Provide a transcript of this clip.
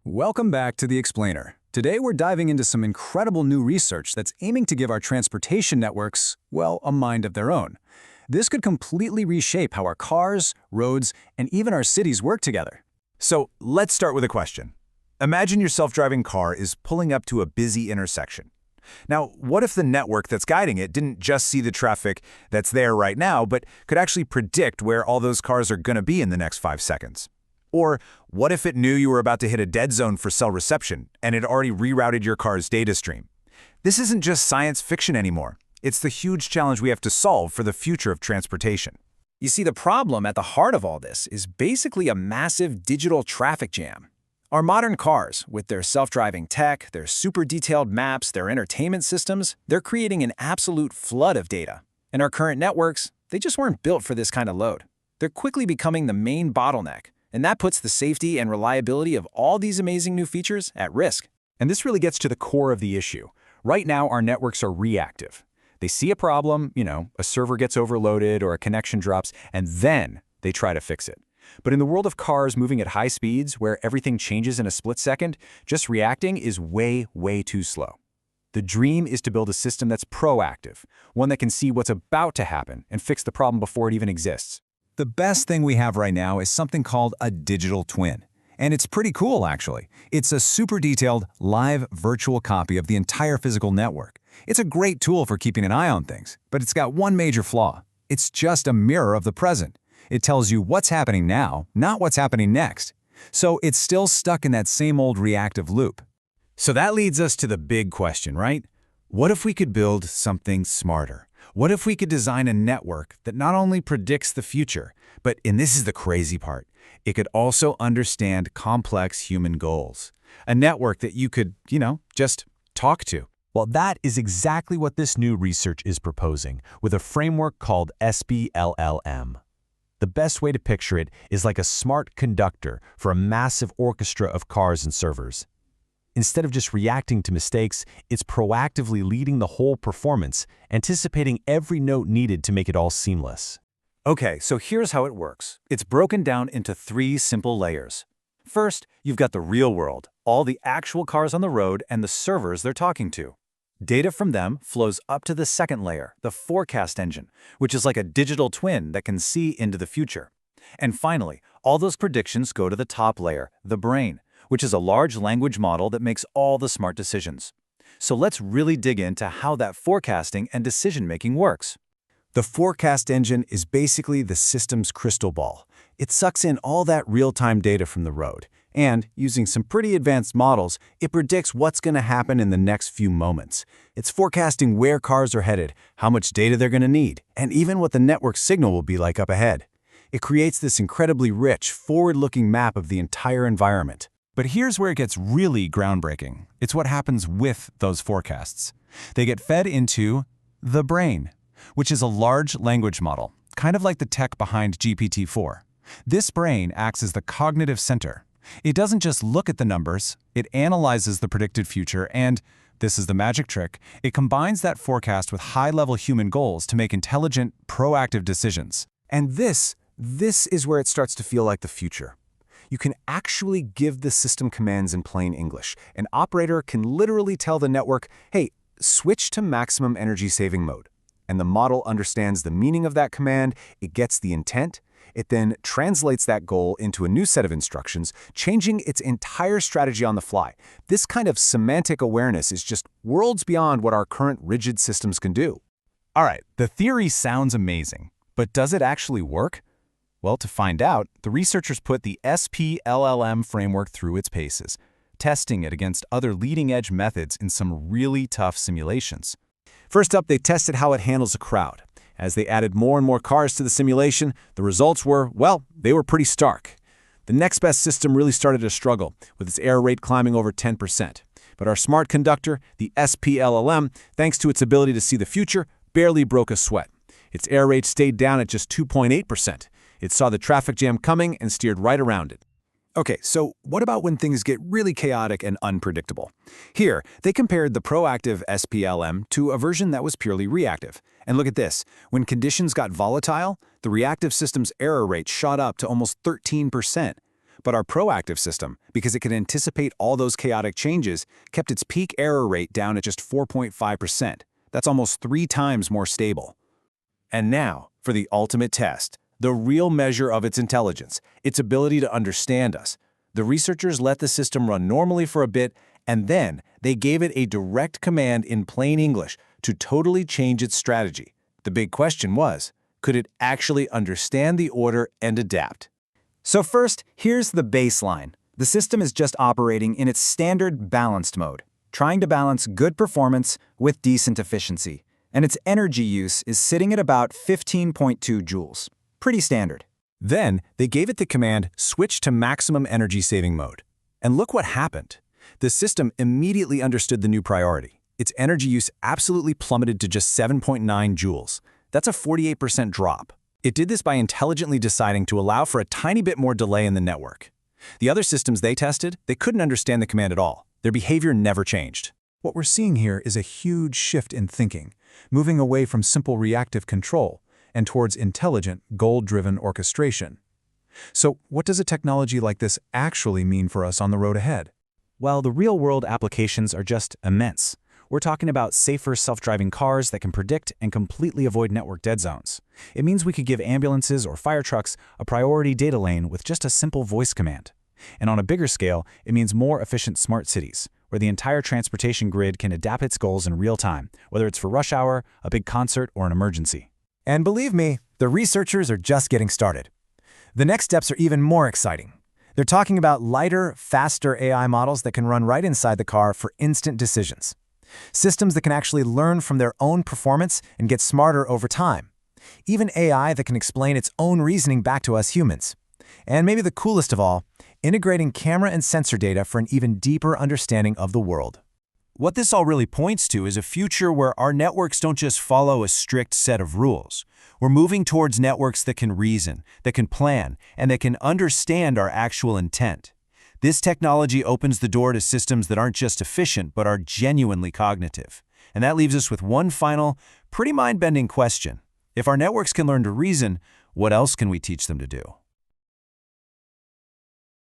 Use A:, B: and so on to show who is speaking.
A: Welcome back to The Explainer. Today we're diving into some incredible new research that's aiming to give our transportation networks, well, a mind of their own. This could completely reshape how our cars, roads, and even our cities work together.
B: So let's start with a question. Imagine your self-driving car is pulling up to a busy intersection. Now, what if the network that's guiding it didn't just see the traffic that's there right now, but could actually predict where all those cars are going to be in the next 5 seconds? Or what if it knew you were about to hit a dead zone for cell reception and it already rerouted your car's data stream? This isn't just science fiction anymore. It's the huge challenge we have to solve for the future of transportation.
A: You see, the problem at the heart of all this is basically a massive digital traffic jam. Our modern cars, with their self-driving tech, their super detailed maps, their entertainment systems, they're creating an absolute flood of data. And our current networks, they just weren't built for this kind of load. They're quickly becoming the main bottleneck, and that puts the safety and reliability of all these amazing new features at risk.
C: And this really gets to the core of the issue. Right now, our networks are reactive. They see a problem, a server gets overloaded or a connection drops, and then they try to fix it. But in the world of cars moving at high speeds, where everything changes in a split second, just reacting is way, way too slow. The dream is to build a system that's proactive, one that can see what's about to happen and fix the problem before it even exists.
A: The best thing we have right now is something called a digital twin. And it's pretty cool, actually. It's a super detailed, live virtual copy of the entire physical network. It's a great tool for keeping an eye on things, but it's got one major flaw. It's just a mirror of the present. It tells you what's happening now, not what's happening next. So it's still stuck in that same old reactive loop.
B: So that leads us to the big question, right? What if we could build something smarter? What if we could design a network that not only predicts the future, but, and this is the crazy part, it could also understand complex human goals? A network that you could, just talk to.
C: Well, that is exactly what this new research is proposing, with a framework called SP-LLM. The best way to picture it is like a smart conductor for a massive orchestra of cars and servers. Instead of just reacting to mistakes, it's proactively leading the whole performance, anticipating every note needed to make it all seamless.
A: Okay, so here's how it works. It's broken down into 3 simple layers. First, you've got the real world, all the actual cars on the road and the servers they're talking to. Data from them flows up to the second layer, the forecast engine, which is like a digital twin that can see into the future. And finally, all those predictions go to the top layer, the brain, which is a large language model that makes all the smart decisions. So let's really dig into how that forecasting and decision-making works. The forecast engine is basically the system's crystal ball. It sucks in all that real-time data from the road, and, using some pretty advanced models, it predicts what's going to happen in the next few moments. It's forecasting where cars are headed, how much data they're going to need, and even what the network signal will be like up ahead. It creates this incredibly rich, forward-looking map of the entire environment.
C: But here's where it gets really groundbreaking. It's what happens with those forecasts. They get fed into the brain, which is a large language model, kind of like the tech behind GPT-4. This brain acts as the cognitive center. It doesn't just look at the numbers, it analyzes the predicted future and, this is the magic trick, it combines that forecast with high-level human goals to make intelligent, proactive decisions.
A: And this is where it starts to feel like the future. You can actually give the system commands in plain English. An operator can literally tell the network, hey, switch to maximum energy saving mode. And the model understands the meaning of that command, it gets the intent, it then translates that goal into a new set of instructions, changing its entire strategy on the fly. This kind of semantic awareness is just worlds beyond what our current rigid systems can do.
C: All right, the theory sounds amazing, but does it actually work? Well, to find out, the researchers put the SP-LLM framework through its paces, testing it against other leading-edge methods in some really tough simulations.
A: First up, they tested how it handles a crowd. As they added more and more cars to the simulation, the results were, well, they were pretty stark. The next best system really started to struggle, with its error rate climbing over 10%. But our smart conductor, the SP-LLM, thanks to its ability to see the future, barely broke a sweat. Its error rate stayed down at just 2.8%. It saw the traffic jam coming and steered right around it. Okay, so what about when things get really chaotic and unpredictable? Here, they compared the proactive SP-LM to a version that was purely reactive. And look at this. When conditions got volatile, the reactive system's error rate shot up to almost 13%. But our proactive system, because it could anticipate all those chaotic changes, kept its peak error rate down at just 4.5%. That's almost 3 times more stable. And now, for the ultimate test, the real measure of its intelligence, its ability to understand us. The researchers let the system run normally for a bit, and then they gave it a direct command in plain English to totally change its strategy. The big question was, could it actually understand the order and adapt?
D: So first, here's the baseline. The system is just operating in its standard balanced mode, trying to balance good performance with decent efficiency. And its energy use is sitting at about 15.2 joules. Pretty standard.
B: Then, they gave it the command, switch to maximum energy saving mode. And look what happened. The system immediately understood the new priority. Its energy use absolutely plummeted to just 7.9 joules. That's a 48% drop. It did this by intelligently deciding to allow for a tiny bit more delay in the network. The other systems they tested, they couldn't understand the command at all. Their behavior never changed.
E: What we're seeing here is a huge shift in thinking, moving away from simple reactive control and towards intelligent, goal-driven orchestration. So, what does a technology like this actually mean for us on the road ahead?
C: Well, the real-world applications are just immense. We're talking about safer self-driving cars that can predict and completely avoid network dead zones. It means we could give ambulances or fire trucks a priority data lane with just a simple voice command. And on a bigger scale, it means more efficient smart cities, where the entire transportation grid can adapt its goals in real time, whether it's for rush hour, a big concert, or an emergency.
D: And believe me, the researchers are just getting started. The next steps are even more exciting. They're talking about lighter, faster AI models that can run right inside the car for instant decisions. Systems that can actually learn from their own performance and get smarter over time. Even AI that can explain its own reasoning back to us humans. And maybe the coolest of all, integrating camera and sensor data for an even deeper understanding of the world.
B: What this all really points to is a future where our networks don't just follow a strict set of rules. We're moving towards networks that can reason, that can plan, and that can understand our actual intent. This technology opens the door to systems that aren't just efficient, but are genuinely cognitive. And that leaves us with one final, pretty mind-bending question. If our networks can learn to reason, what else can we teach them to do?